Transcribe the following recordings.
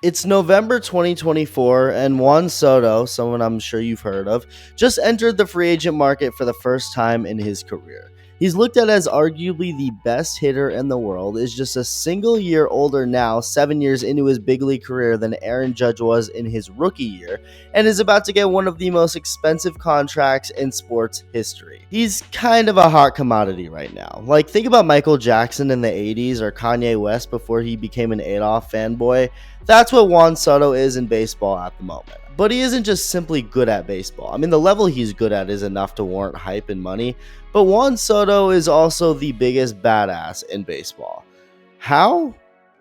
It's November 2024, and Juan Soto, someone I'm sure you've heard of, just entered the free agent market for the first time in his career. He's looked at as arguably the best hitter in the world, is just a single year older now, 7 years into his big league career than Aaron Judge was in his rookie year, and is about to get one of the most expensive contracts in sports history. He's kind of a hot commodity right now. Like, think about Michael Jackson in the 80s or Kanye West before he became an Adolf fanboy. That's what Juan Soto is in baseball at the moment. But he isn't just simply good at baseball. I mean, the level he's good at is enough to warrant hype and money, but Juan Soto is also the biggest badass in baseball. How?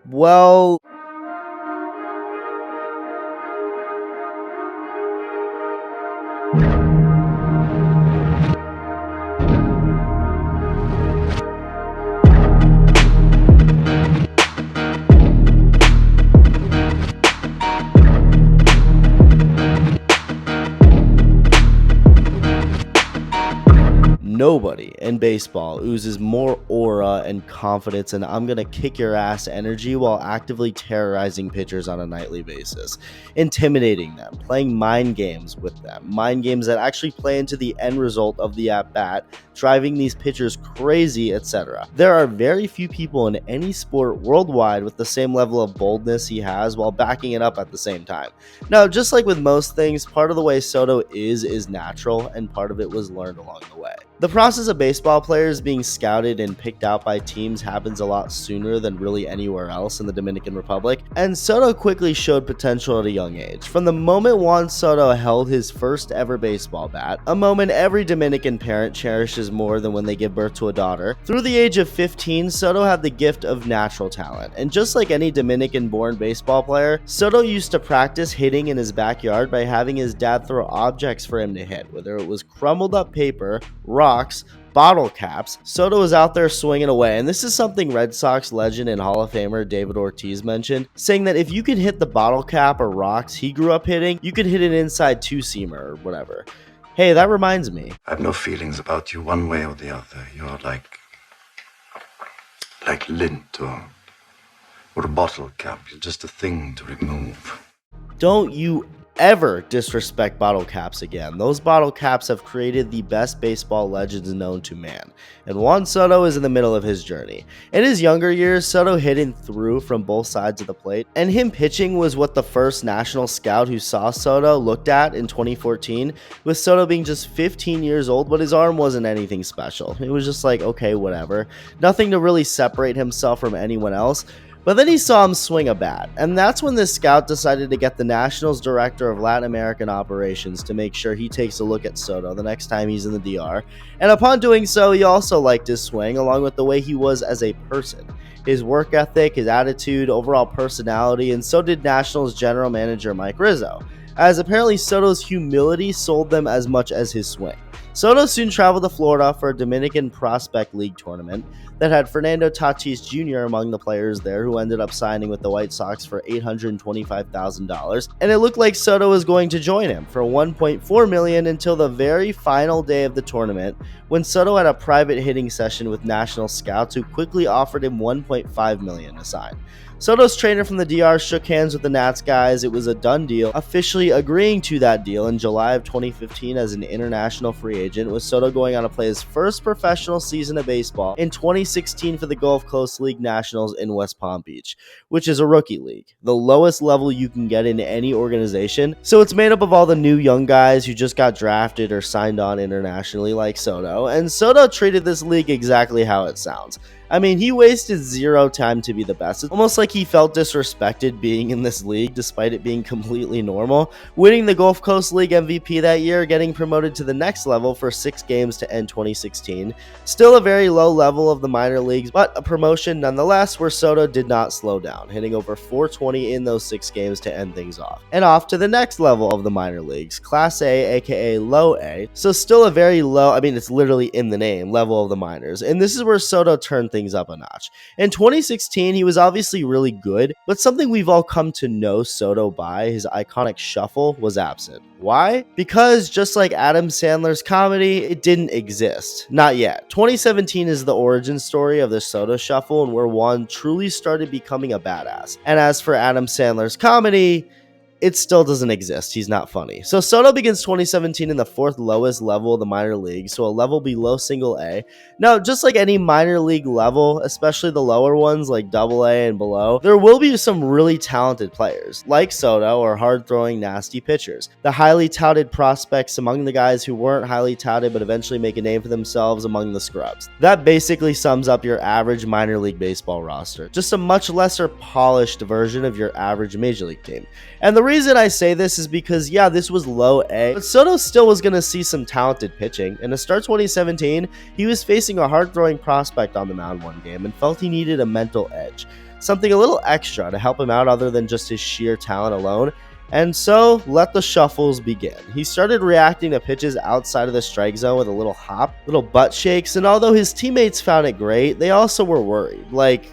Well, nobody in baseball oozes more aura and confidence and I'm gonna kick your ass energy while actively terrorizing pitchers on a nightly basis, intimidating them, playing mind games with them, mind games that actually play into the end result of the at-bat, driving these pitchers crazy, etc. There are very few people in any sport worldwide with the same level of boldness he has while backing it up at the same time. Now, just like with most things, part of the way Soto is natural, and part of it was learned along the way. The process of baseball players being scouted and picked out by teams happens a lot sooner than really anywhere else in the Dominican Republic, and Soto quickly showed potential at a young age. From the moment Juan Soto held his first ever baseball bat, a moment every Dominican parent cherishes more than when they give birth to a daughter, through the age of 15, Soto had the gift of natural talent, and just like any Dominican-born baseball player, Soto used to practice hitting in his backyard by having his dad throw objects for him to hit, whether it was crumbled up paper, rocks, bottle caps. Soto was out there swinging away, and this is something Red Sox legend and Hall of Famer David Ortiz mentioned, saying that if you could hit the bottle cap or rocks he grew up hitting, you could hit an inside two-seamer or whatever. Hey, that reminds me. I have no feelings about you one way or the other. You're like lint or a bottle cap. You're just a thing to remove. Don't you ever disrespect bottle caps again. Those bottle caps have created the best baseball legends known to man, and Juan Soto is in the middle of his journey. In his younger years, Soto hit and threw from both sides of the plate, and him pitching was what the first national scout who saw Soto looked at in 2014, with Soto being just 15 years old, but his arm wasn't anything special. It was just like, okay, whatever. Nothing to really separate himself from anyone else. But then he saw him swing a bat, and that's when this scout decided to get the Nationals director of Latin American operations to make sure he takes a look at Soto the next time he's in the DR, and upon doing so, he also liked his swing along with the way he was as a person, his work ethic, his attitude, overall personality, and so did Nationals general manager Mike Rizzo, as apparently Soto's humility sold them as much as his swing. Soto soon traveled to Florida for a Dominican Prospect League tournament that had Fernando Tatis Jr. among the players there, who ended up signing with the White Sox for $825,000, and it looked like Soto was going to join him for $1.4 million until the very final day of the tournament, when Soto had a private hitting session with national scouts who quickly offered him $1.5 million to sign. Soto's trainer from the DR shook hands with the Nats guys. It was a done deal, officially agreeing to that deal in July of 2015 as an international free agent, with Soto going on to play his first professional season of baseball in 2016 for the Gulf Coast League Nationals in West Palm Beach, which is a rookie league, the lowest level you can get in any organization. So it's made up of all the new young guys who just got drafted or signed on internationally like Soto, and Soto treated this league exactly how it sounds. I mean, he wasted zero time to be the best. It's almost like he felt disrespected being in this league despite it being completely normal, winning the Gulf Coast League MVP that year, getting promoted to the next level for 6 games to end 2016. Still a very low level of the minor leagues, but a promotion nonetheless, where Soto did not slow down, hitting over 420 in those 6 games to end things off. And off to the next level of the minor leagues, Class A, aka Low A. So still a very low, I mean, it's literally in the name, level of the minors. And this is where Soto turned things things up a notch. In 2016, he was obviously really good, but something we've all come to know Soto by, his iconic shuffle, was absent. Why? Because just like Adam Sandler's comedy, it didn't exist. Not yet. 2017 is the origin story of the Soto shuffle and where Juan truly started becoming a badass. And as for Adam Sandler's comedy, it still doesn't exist. He's not funny. So Soto begins 2017 in the fourth lowest level of the minor league, so a level below single A. Now, just like any minor league level, especially the lower ones like double A and below, there will be some really talented players, like Soto or hard-throwing nasty pitchers. The highly touted prospects among the guys who weren't highly touted but eventually make a name for themselves among the scrubs. That basically sums up your average minor league baseball roster. Just a much lesser polished version of your average major league team. And the reason I say this is because, yeah, this was low A, but Soto still was going to see some talented pitching. And to start 2017, he was facing a hard-throwing prospect on the mound one game and felt he needed a mental edge, something a little extra to help him out other than just his sheer talent alone. And so, let the shuffles begin. He started reacting to pitches outside of the strike zone with a little hop, little butt shakes, and although his teammates found it great, they also were worried. Like,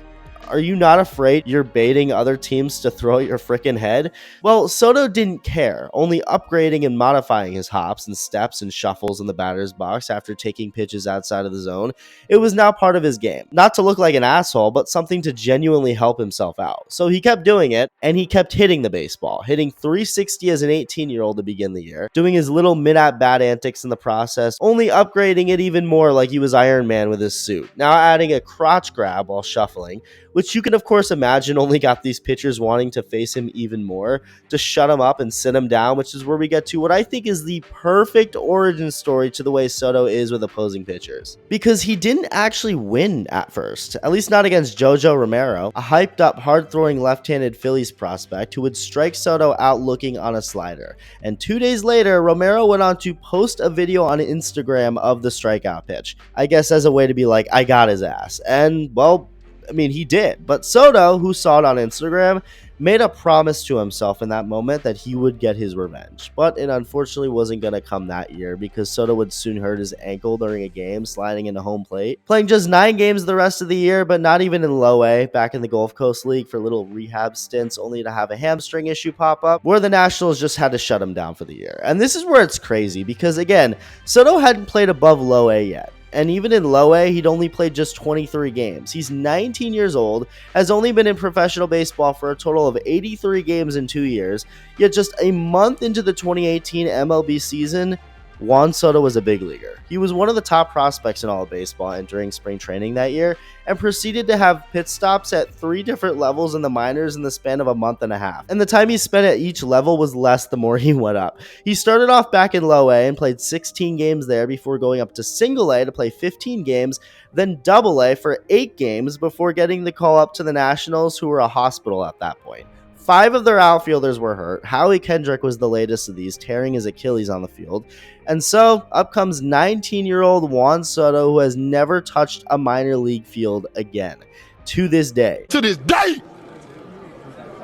are you not afraid you're baiting other teams to throw at your frickin' head? Well, Soto didn't care, only upgrading and modifying his hops and steps and shuffles in the batter's box after taking pitches outside of the zone. It was now part of his game. Not to look like an asshole, but something to genuinely help himself out. So he kept doing it, and he kept hitting the baseball, hitting .360 as an 18-year-old to begin the year, doing his little mid-at-bat antics in the process, only upgrading it even more like he was Iron Man with his suit, now adding a crotch grab while shuffling, which you can of course imagine only got these pitchers wanting to face him even more, to shut him up and sit him down, which is where we get to what I think is the perfect origin story to the way Soto is with opposing pitchers. Because he didn't actually win at first, at least not against JoJo Romero, a hyped up, hard-throwing left-handed Phillies prospect who would strike Soto out looking on a slider. And 2 days later, Romero went on to post a video on Instagram of the strikeout pitch, I guess as a way to be like, I got his ass. And, well, I mean, he did. But Soto, who saw it on Instagram, made a promise to himself in that moment that he would get his revenge. But it unfortunately wasn't going to come that year because Soto would soon hurt his ankle during a game sliding into home plate, playing just 9 games the rest of the year, but not even in low A, back in the Gulf Coast League for little rehab stints, only to have a hamstring issue pop up, where the Nationals just had to shut him down for the year. And this is where it's crazy because, again, Soto hadn't played above low A yet. And even in low A, he'd only played just 23 games. He's 19 years old, has only been in professional baseball for a total of 83 games in 2 years, yet just a month into the 2018 MLB season, Juan Soto was a big leaguer. He was one of the top prospects in all of baseball entering spring training that year and proceeded to have pit stops at 3 different levels in the minors in the span of a month and a half. And the time he spent at each level was less the more he went up. He started off back in low A and played 16 games there before going up to single A to play 15 games, then double A for 8 games before getting the call up to the Nationals, who were a hospital at that point. 5 of their outfielders were hurt. Howie Kendrick was the latest of these, tearing his Achilles on the field. And so, up comes 19-year-old Juan Soto, who has never touched a minor league field again. To this day. To this day!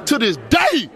To this day!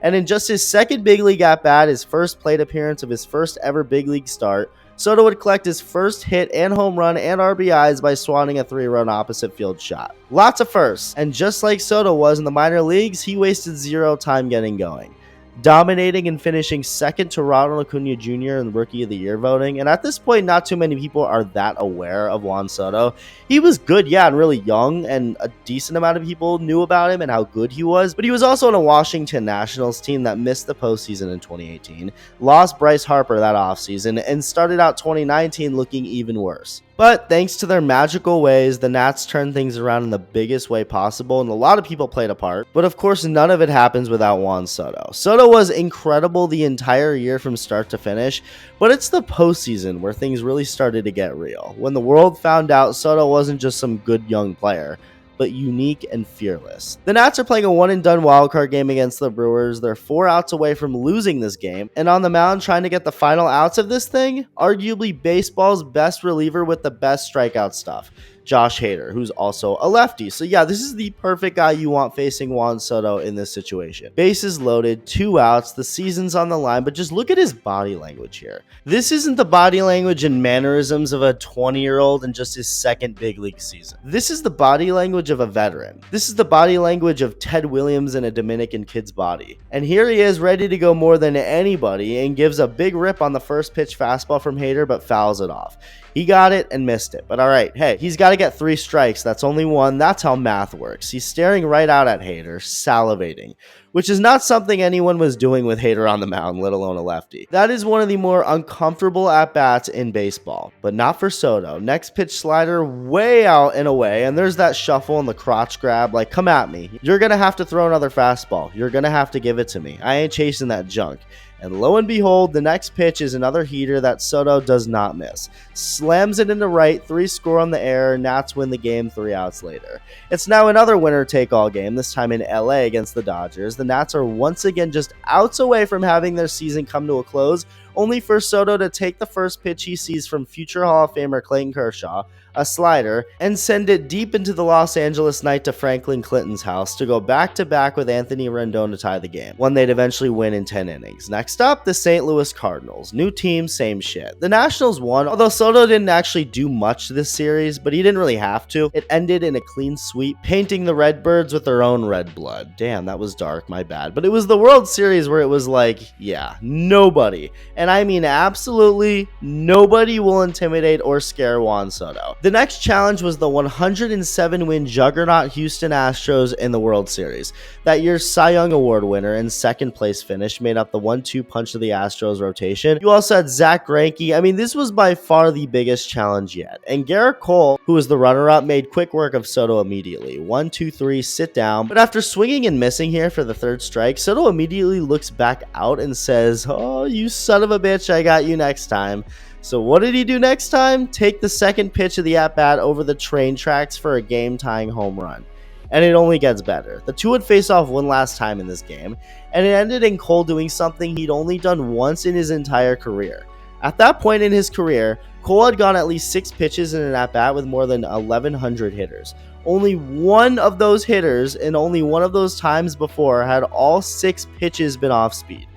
And in just his second big league at-bat, his first plate appearance of his first ever big league start, Soto would collect his first hit and home run and RBIs by swatting a 3-run opposite field shot. Lots of firsts, and just like Soto was in the minor leagues, he wasted 0 time getting going, dominating and finishing second to Ronald Acuna Jr. in Rookie of the Year voting. And at this point, not too many people are that aware of Juan Soto. He was good, yeah, and really young, and a decent amount of people knew about him and how good he was, but he was also on a Washington Nationals team that missed the postseason in 2018, lost Bryce Harper that offseason, and started out 2019 looking even worse. But thanks to their magical ways, the Nats turned things around in the biggest way possible, and a lot of people played a part. But of course, none of it happens without Juan Soto. Soto was incredible the entire year from start to finish, but it's the postseason where things really started to get real. When the world found out Soto wasn't just some good young player, but unique and fearless. The Nats are playing a one-and-done wildcard game against the Brewers. They're 4 outs away from losing this game, and on the mound trying to get the final outs of this thing, arguably baseball's best reliever with the best strikeout stuff. Josh Hader, who's also a lefty. So yeah, this is the perfect guy you want facing Juan Soto in this situation. Bases loaded, 2 outs, the season's on the line, but just look at his body language here. This isn't the body language and mannerisms of a 20-year-old in just his second big league season. This is the body language of a veteran. This is the body language of Ted Williams in a Dominican kid's body. And here he is, ready to go more than anybody, and gives a big rip on the first pitch fastball from Hader, but fouls it off. He got it and missed it, but all right, hey, he's got to get 3 strikes. That's only 1. That's how math works. He's staring right out at Hader, salivating, which is not something anyone was doing with Hader on the mound, let alone a lefty. That is one of the more uncomfortable at-bats in baseball, but not for Soto. Next pitch slider way out and away, and there's that shuffle and the crotch grab, like, come at me. You're going to have to throw another fastball. You're going to have to give it to me. I ain't chasing that junk. And lo and behold, the next pitch is another heater that Soto does not miss. Slams it into right, 3 score on the air, Nats win the game 3 outs later. It's now another winner-take-all game, this time in LA against the Dodgers. The Nats are once again just outs away from having their season come to a close, only for Soto to take the first pitch he sees from future Hall of Famer Clayton Kershaw, a slider, and send it deep into the Los Angeles night to Franklin Clinton's house to go back-to-back with Anthony Rendon to tie the game, one they'd eventually win in 10 innings. Next up, the St. Louis Cardinals. New team, same shit. The Nationals won, although Soto didn't actually do much to this series, but he didn't really have to. It ended in a clean sweep, painting the Redbirds with their own red blood. Damn, that was dark, my bad. But it was the World Series where it was like, yeah, nobody, and I mean absolutely nobody, will intimidate or scare Juan Soto. The next challenge was the 107-win juggernaut Houston Astros in the World Series. That year's Cy Young Award winner and second place finish made up the 1-2 punch of the Astros rotation. You also had Zack Greinke. I mean, this was by far the biggest challenge yet. And Garrett Cole, who was the runner-up, made quick work of Soto immediately. 1, 2, 3, sit down. But after swinging and missing here for the 3rd strike, Soto immediately looks back out and says, "Oh, you son of a bitch, I got you next time." So what did he do next time? Take the second pitch of the at-bat over the train tracks for a game-tying home run. And it only gets better. The two would face off one last time in this game, and it ended in Cole doing something he'd only done once in his entire career. At that point in his career, Cole had gone at least 6 pitches in an at-bat with more than 1,100 hitters. Only one of those hitters and only one of those times before had all 6 pitches been off speed.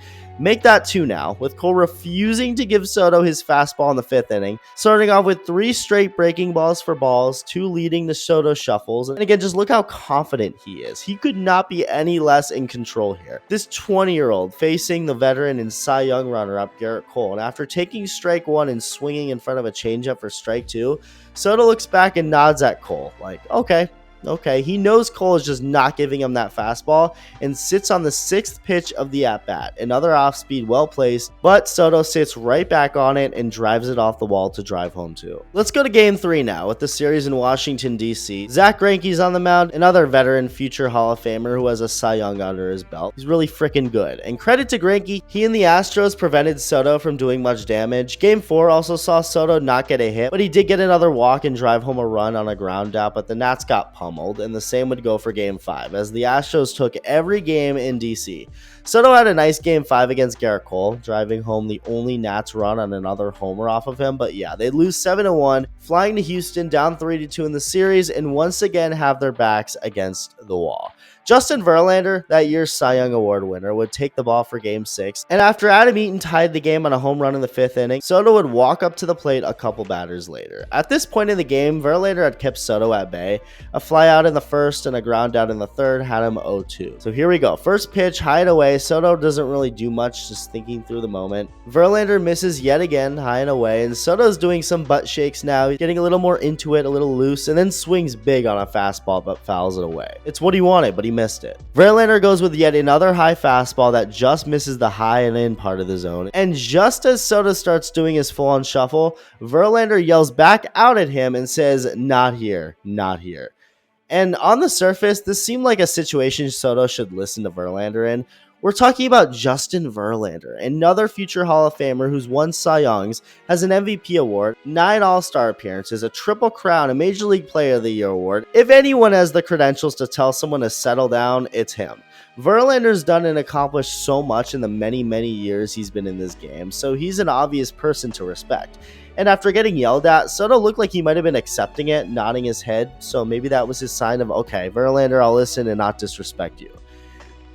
Make that 2 now, with Cole refusing to give Soto his fastball in the 5th inning, starting off with 3 straight breaking balls for balls, 2 leading to Soto shuffles, and again, just look how confident he is. He could not be any less in control here. This 20-year-old facing the veteran and Cy Young runner-up Garrett Cole, and after taking strike 1 and swinging in front of a changeup for strike 2, Soto looks back and nods at Cole, like, okay. He knows Cole is just not giving him that fastball and sits on the 6th pitch of the at-bat. Another off-speed, well-placed, but Soto sits right back on it and drives it off the wall to drive home 2. Let's go to Game 3 now with the series in Washington, D.C. Zack Greinke's on the mound, another veteran future Hall of Famer who has a Cy Young under his belt. He's really freaking good. And credit to Greinke, he and the Astros prevented Soto from doing much damage. Game 4 also saw Soto not get a hit, but he did get another walk and drive home a run on a ground out, but the Nats got pummeled. And the same would go for Game 5, as the Astros took every game in DC. Soto had a nice Game 5 against Garrett Cole, driving home the only Nats run on another homer off of him, but yeah, they lose 7-1, flying to Houston down 3-2 in the series, and once again have their backs against the wall. Justin Verlander, that year's Cy Young Award winner, would take the ball for Game 6, and after Adam Eaton tied the game on a home run in the 5th inning, Soto would walk up to the plate a couple batters later. At this point in the game, Verlander had kept Soto at bay. A fly out in the 1st and a ground out in the 3rd had him 0-2. So here we go. First pitch, high and away. Soto doesn't really do much, just thinking through the moment. Verlander misses yet again, high and away, and Soto's doing some butt shakes now, getting a little more into it, a little loose, and then swings big on a fastball but fouls it away. It's what he wanted, but he missed it. Verlander goes with yet another high fastball that just misses the high and in part of the zone, and just as Soto starts doing his full-on shuffle, Verlander yells back out at him and says, "Not here, not here." And on the surface, this seemed like a situation Soto should listen to Verlander in. We're talking about Justin Verlander, another future Hall of Famer who's won Cy Youngs, has an MVP award, 9 All-Star appearances, a Triple Crown, a Major League Player of the Year award. If anyone has the credentials to tell someone to settle down, it's him. Verlander's done and accomplished so much in the many years he's been in this game, so he's an obvious person to respect. And after getting yelled at, Soto looked like he might have been accepting it, nodding his head, so maybe that was his sign of, okay, Verlander, I'll listen and not disrespect you.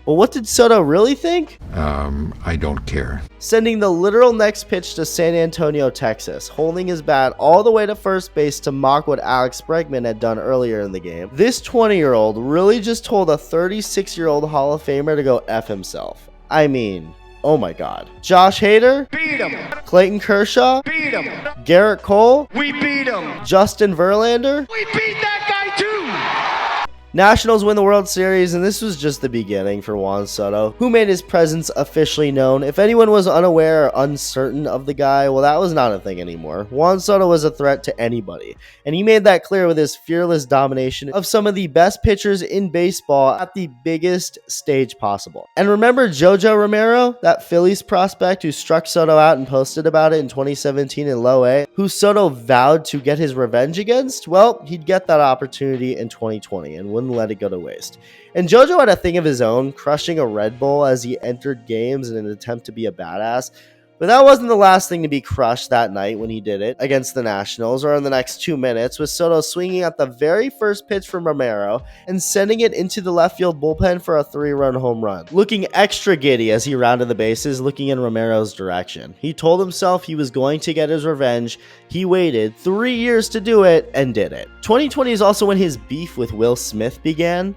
But what did Soto really think? I don't care. Sending the literal next pitch to San Antonio, Texas, holding his bat all the way to first base to mock what Alex Bregman had done earlier in the game. This 20-year-old really just told a 36-year-old Hall of Famer to go F himself. I mean, oh my god. Josh Hader? Beat him. Clayton Kershaw? Beat him. Garrett Cole? We beat him. Justin Verlander? We beat that guy too. Nationals win the World Series, and this was just the beginning for Juan Soto, who made his presence officially known. If anyone was unaware or uncertain of the guy, well, that was not a thing anymore. Juan Soto was a threat to anybody, and he made that clear with his fearless domination of some of the best pitchers in baseball at the biggest stage possible. And remember JoJo Romero, that Phillies prospect who struck Soto out and posted about it in 2017 in Low A, who Soto vowed to get his revenge against? Well, he'd get that opportunity in 2020 and wouldn't let it go to waste. And JoJo had a thing of his own, crushing a Red Bull as he entered games in an attempt to be a badass. But that wasn't the last thing to be crushed that night when he did it against the Nationals, or in the next 2 minutes, with Soto swinging at the very first pitch from Romero and sending it into the left field bullpen for a 3-run home run. Looking extra giddy as he rounded the bases, looking in Romero's direction. He told himself he was going to get his revenge. He waited 3 years to do it and did it. 2020 is also when his beef with Will Smith began.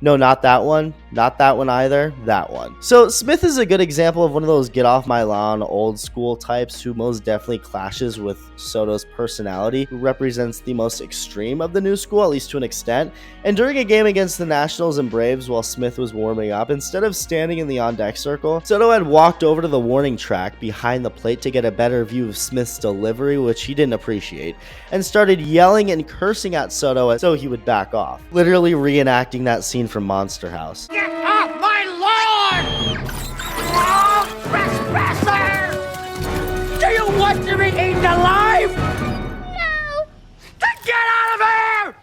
No, not that one. Not that one either. That one. So Smith is a good example of one of those get off my lawn old school types who most definitely clashes with Soto's personality, who represents the most extreme of the new school, at least to an extent. And during a game against the Nationals and Braves while Smith was warming up, instead of standing in the on-deck circle, Soto had walked over to the warning track behind the plate to get a better view of Smith's delivery, which he didn't appreciate, and started yelling and cursing at Soto so he would back off, literally reenacting that scene from Monster House. Get off my lawn! Oh, trespasser! Do you want to be eaten alive? No. Then get out of here!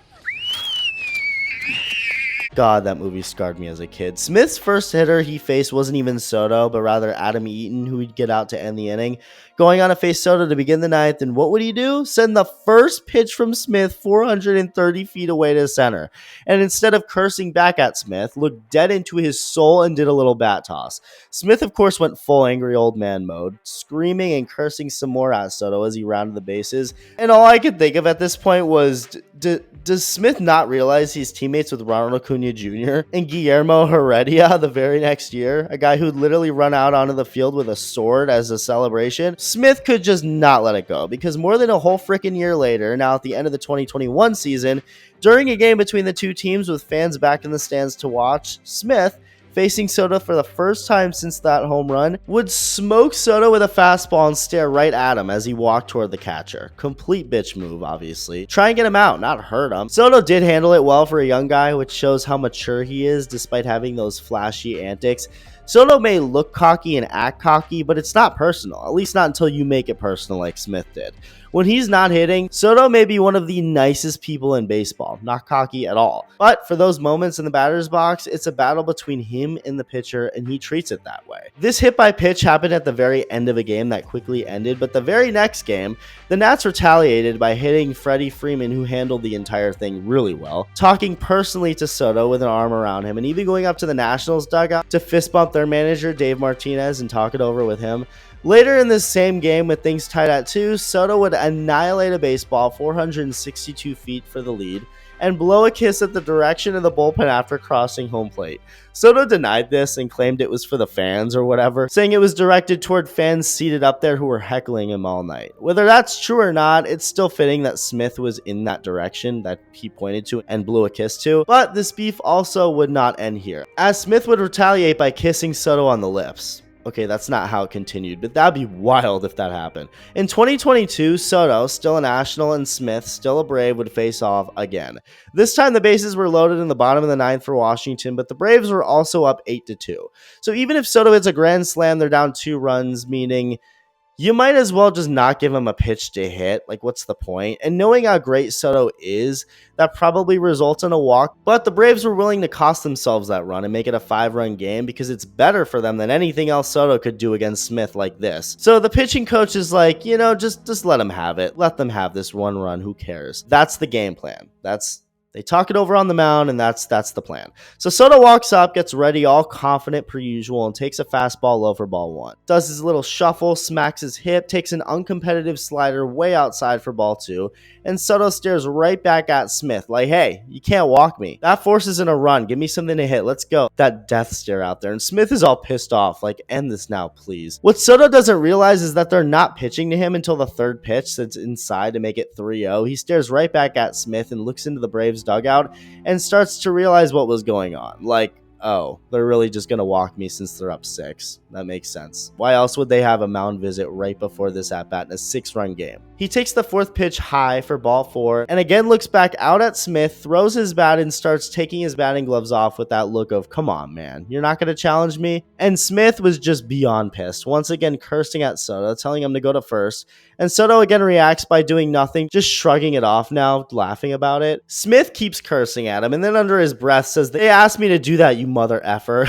God, that movie scarred me as a kid. Smith's first hitter he faced wasn't even Soto, but rather Adam Eaton, who he'd get out to end the inning. Going on to face Soto to begin the ninth, and what would he do? Send the first pitch from Smith 430 feet away to center. And instead of cursing back at Smith, looked dead into his soul and did a little bat toss. Smith, of course, went full angry old man mode, screaming and cursing some more at Soto as he rounded the bases. And all I could think of at this point was, does Smith not realize he's teammates with Ronald Acuna Jr. and Guillermo Heredia the very next year? A guy who'd literally run out onto the field with a sword as a celebration. Smith could just not let it go, because more than a whole freaking year later, now at the end of the 2021 season, during a game between the two teams with fans back in the stands to watch, Smith, facing Soto for the first time since that home run, would smoke Soto with a fastball and stare right at him as he walked toward the catcher. Complete bitch move, obviously. Try and get him out, not hurt him. Soto did handle it well for a young guy, which shows how mature he is despite having those flashy antics. Soto may look cocky and act cocky, but it's not personal, at least not until you make it personal like Smith did. When he's not hitting, Soto may be one of the nicest people in baseball, not cocky at all. But for those moments in the batter's box, it's a battle between him and the pitcher, and he treats it that way. This hit by pitch happened at the very end of a game that quickly ended, but the very next game, the Nats retaliated by hitting Freddie Freeman, who handled the entire thing really well, talking personally to Soto with an arm around him, and even going up to the Nationals dugout to fist bump their manager, Dave Martinez, and talk it over with him. Later in this same game, with things tied at 2, Soto would annihilate a baseball 462 feet for the lead and blow a kiss at the direction of the bullpen after crossing home plate. Soto denied this and claimed it was for the fans or whatever, saying it was directed toward fans seated up there who were heckling him all night. Whether that's true or not, it's still fitting that Smith was in that direction that he pointed to and blew a kiss to, but this beef also would not end here, as Smith would retaliate by kissing Soto on the lips. Okay, that's not how it continued, but that'd be wild if that happened. In 2022, Soto, still a National, and Smith, still a Brave, would face off again. This time the bases were loaded in the bottom of the ninth for Washington, but the Braves were also up 8-2. So even if Soto hits a grand slam, they're down 2 runs, meaning you might as well just not give him a pitch to hit. Like, what's the point? And knowing how great Soto is, that probably results in a walk. But the Braves were willing to cost themselves that run and make it a 5-run game because it's better for them than anything else Soto could do against Smith like this. So the pitching coach is like, just let them have it. Let them have this 1 run. Who cares? That's the game plan. They talk it over on the mound, and that's the plan. So Soto walks up, gets ready, all confident per usual, and takes a fastball low for ball 1. Does his little shuffle, smacks his hip, takes an uncompetitive slider way outside for ball 2, and Soto stares right back at Smith like, hey, you can't walk me. That forces in a run. Give me something to hit. Let's go. That death stare out there, and Smith is all pissed off, like, end this now, please. What Soto doesn't realize is that they're not pitching to him until the 3rd pitch that's inside to make it 3-0. He stares right back at Smith and looks into the Braves dugout and starts to realize what was going on. Like, oh, they're really just going to walk me since they're up 6. That makes sense. Why else would they have a mound visit right before this at-bat in a 6-run game? He takes the 4th pitch high for ball 4 and again looks back out at Smith, throws his bat and starts taking his batting gloves off with that look of, come on, man, you're not going to challenge me? And Smith was just beyond pissed, once again cursing at Soto, telling him to go to first. And Soto again reacts by doing nothing, just shrugging it off now, laughing about it. Smith keeps cursing at him and then under his breath says, they asked me to do that, you mother effer.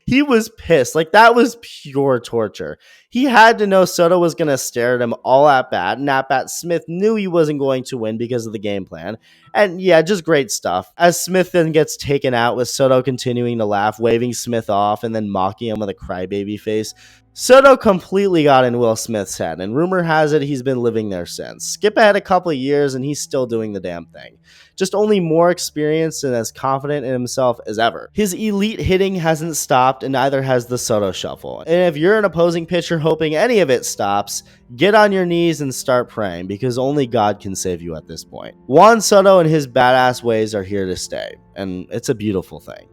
He was pissed. Like, that was pure torture. He had to know Soto was going to stare at him all at bat, and at bat Smith knew he wasn't going to win because of the game plan. And yeah, just great stuff. As Smith then gets taken out with Soto continuing to laugh, waving Smith off, and then mocking him with a crybaby face, Soto completely got in Will Smith's head, and rumor has it he's been living there since. Skip ahead a couple of years, and he's still doing the damn thing. Just only more experienced and as confident in himself as ever. His elite hitting hasn't stopped, and neither has the Soto shuffle. And if you're an opposing pitcher hoping any of it stops, get on your knees and start praying, because only God can save you at this point. Juan Soto and his badass ways are here to stay, and it's a beautiful thing.